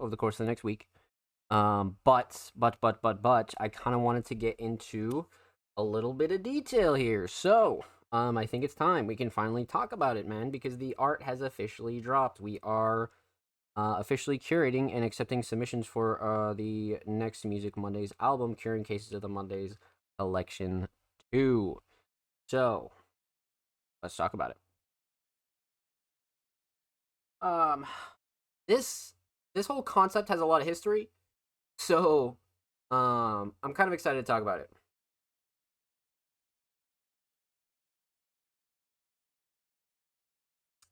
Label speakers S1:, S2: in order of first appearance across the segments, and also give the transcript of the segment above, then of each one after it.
S1: over the course of the next week. But I kind of wanted to get into a little bit of detail here. So, I think it's time we can finally talk about it, man, because the art has officially dropped. We are officially curating and accepting submissions for the next Music Mondays album, Curing Cases of the Mondays Collection 2. So, let's talk about it. Um, this whole concept has a lot of history, so I'm kind of excited to talk about it.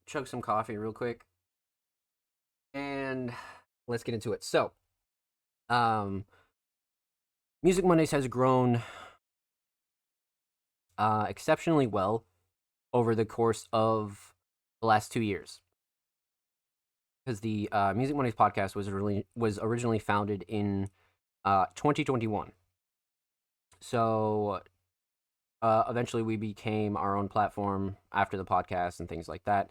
S1: Chug some coffee real quick, and let's get into it. So, um, Music Mondays has grown exceptionally well over the course of the last 2 years. Because the Music Mondays podcast was originally founded in 2021. So eventually we became our own platform after the podcast and things like that.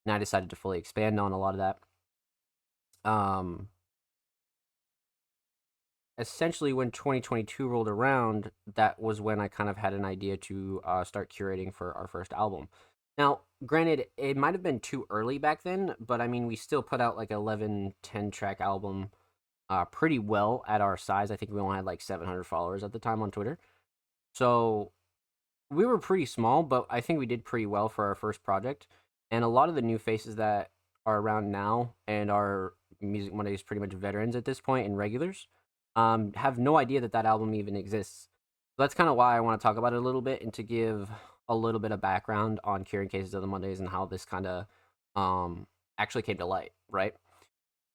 S1: And I decided to fully expand on a lot of that. Essentially, when 2022 rolled around, that was when I kind of had an idea to start curating for our first album. Now, granted, it might have been too early back then, but I mean, we still put out like 11, 10 track album pretty well at our size. I think we only had like 700 followers at the time on Twitter. So we were pretty small, but I think we did pretty well for our first project. And a lot of the new faces that are around now and are Music Mondays pretty much veterans at this point and regulars have no idea that that album even exists. So that's kind of why I want to talk about it a little bit and to give a little bit of background on Curing Cases of the Mondays and how this kind of actually came to light, right?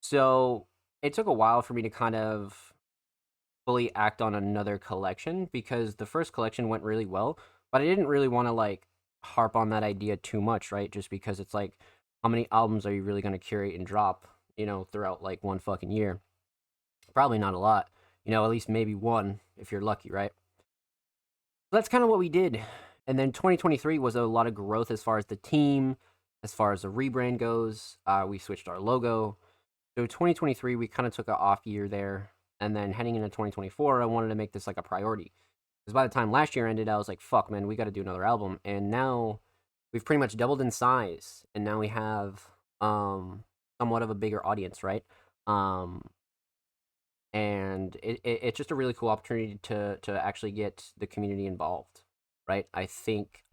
S1: So it took a while for me to kind of fully act on another collection because the first collection went really well, but I didn't really want to like harp on that idea too much, right? Just because it's like, how many albums are you really going to curate and drop, throughout like one fucking year? Probably not a lot, at least maybe one if you're lucky, right? That's kind of what we did. And then 2023 was a lot of growth as far as the team, as far as the rebrand goes. We switched our logo. So 2023, we kind of took an off year there. And then heading into 2024, I wanted to make this like a priority. Because by the time last year ended, I was like, fuck, man, we got to do another album. And now we've pretty much doubled in size. And now we have somewhat of a bigger audience, right? And it's just a really cool opportunity to actually get the community involved, right? I think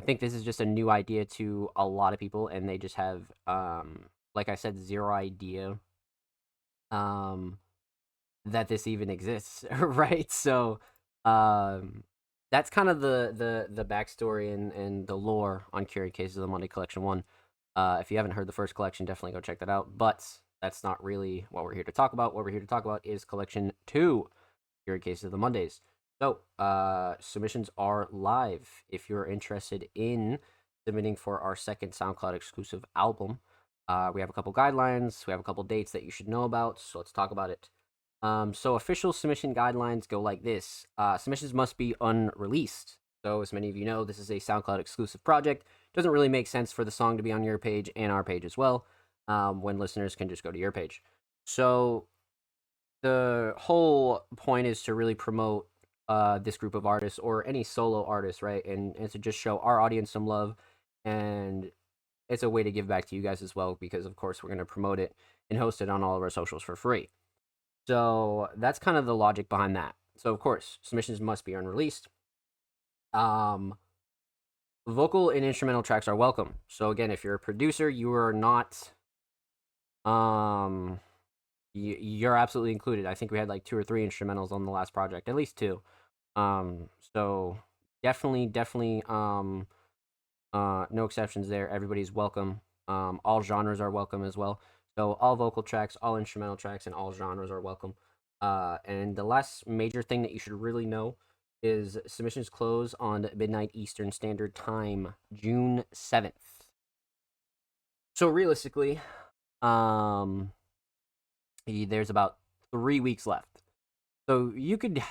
S1: this is just a new idea to a lot of people, and they just have like I said, zero idea that this even exists, right? So that's kind of the backstory and the lore on Curing Cases of the Monday Collection 1. If you haven't heard the first collection, definitely go check that out. But that's not really what we're here to talk about. What we're here to talk about is Collection 2, Curing Cases of the Mondays. So, submissions are live. If you're interested in submitting for our second SoundCloud exclusive album, we have a couple guidelines. We have a couple dates that you should know about. So let's talk about it. So official submission guidelines go like this. Submissions must be unreleased. So as many of you know, this is a SoundCloud exclusive project. Doesn't really make sense for the song to be on your page and our page as well, when listeners can just go to your page. So the whole point is to really promote this group of artists or any solo artists, right? And to just show our audience some love. And it's a way to give back to you guys as well, because of course we're going to promote it and host it on all of our socials for free. So that's kind of the logic behind that. So of course, submissions must be unreleased. Vocal and instrumental tracks are welcome. So again, if you're a producer, you are not you're absolutely included. I think we had like 2 or 3 instrumentals on the last project, at least 2. So definitely no exceptions there. Everybody's welcome. All genres are welcome as well. So all vocal tracks, all instrumental tracks, and all genres are welcome. And the last major thing that you should really know is submissions close on midnight Eastern Standard Time, June 7th. So realistically, there's about 3 weeks left. So you could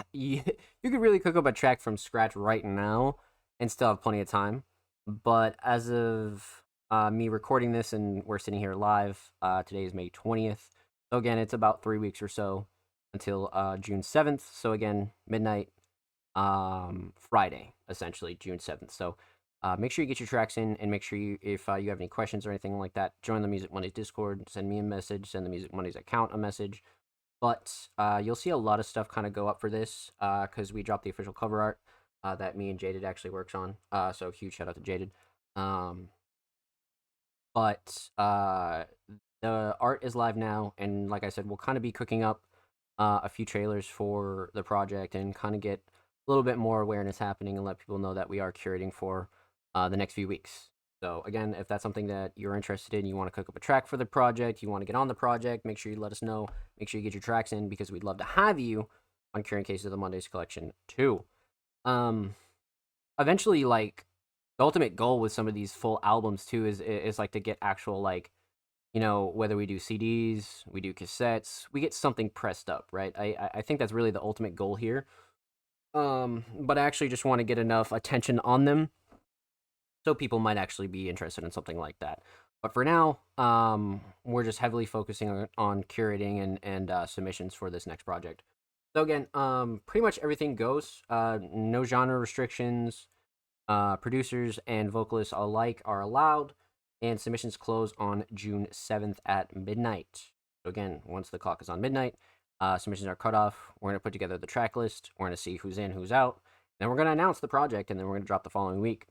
S1: really cook up a track from scratch right now and still have plenty of time. But as of me recording this, and we're sitting here live. Today is May 20th. So again, it's about 3 weeks or so until June 7th. So again, midnight, Friday, essentially June 7th. So make sure you get your tracks in, and make sure you, if you have any questions or anything like that, join the Music Mondays Discord, send me a message, send the Music Mondays account a message. But you'll see a lot of stuff kind of go up for this because we dropped the official cover art that me and Jaded actually works on. So huge shout out to Jaded. Um, but the art is live now, and like I said, we'll kind of be cooking up a few trailers for the project and kind of get a little bit more awareness happening and let people know that we are curating for the next few weeks. So again, if that's something that you're interested in, you want to cook up a track for the project, you want to get on the project, make sure you let us know. Make sure you get your tracks in because we'd love to have you on Curing Cases of the Mondays collection too. Um, Eventually, like the ultimate goal with some of these full albums too is like to get actual, like, whether we do CDs, we do cassettes, we get something pressed up, right? I think that's really the ultimate goal here. But I actually just want to get enough attention on them so people might actually be interested in something like that. But for now, we're just heavily focusing on curating and submissions for this next project. So again, pretty much everything goes. No genre restrictions. Producers and vocalists alike are allowed, and submissions close on June 7th at midnight. So again, once the clock is on midnight, submissions are cut off. We're going to put together the track list. We're going to see who's in, who's out. Then we're going to announce the project, and then we're going to drop the following week.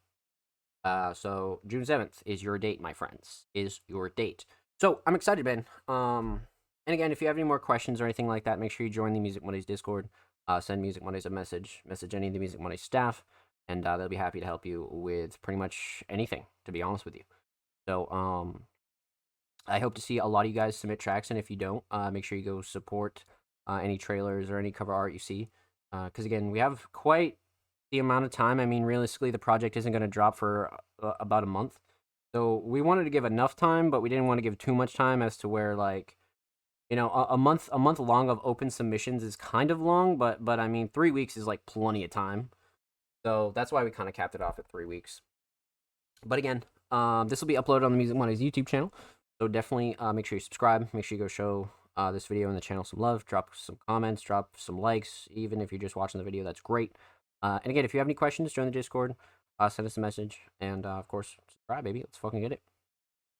S1: So June 7th is your date, my friends. Is your date. So I'm excited, man. And again, if you have any more questions or anything like that, make sure you join the Music Mondays Discord. Send Music Mondays a message any of the Music Mondays staff, and they'll be happy to help you with pretty much anything, to be honest with you. So I hope to see a lot of you guys submit tracks, and if you don't, make sure you go support any trailers or any cover art you see. Because again, we have quite the amount of time. I mean, realistically, the project isn't going to drop for about a month. So we wanted to give enough time, but we didn't want to give too much time as to where, like, a month long of open submissions is kind of long, but I mean, 3 weeks is like plenty of time. So that's why we kind of capped it off at 3 weeks. But again, this will be uploaded on the Music Mondays YouTube channel. So definitely make sure you subscribe. Make sure you go show this video and the channel some love. Drop some comments, drop some likes. Even if you're just watching the video, that's great. And again, if you have any questions, join the Discord. Send us a message. And of course, subscribe, baby. Let's fucking get it.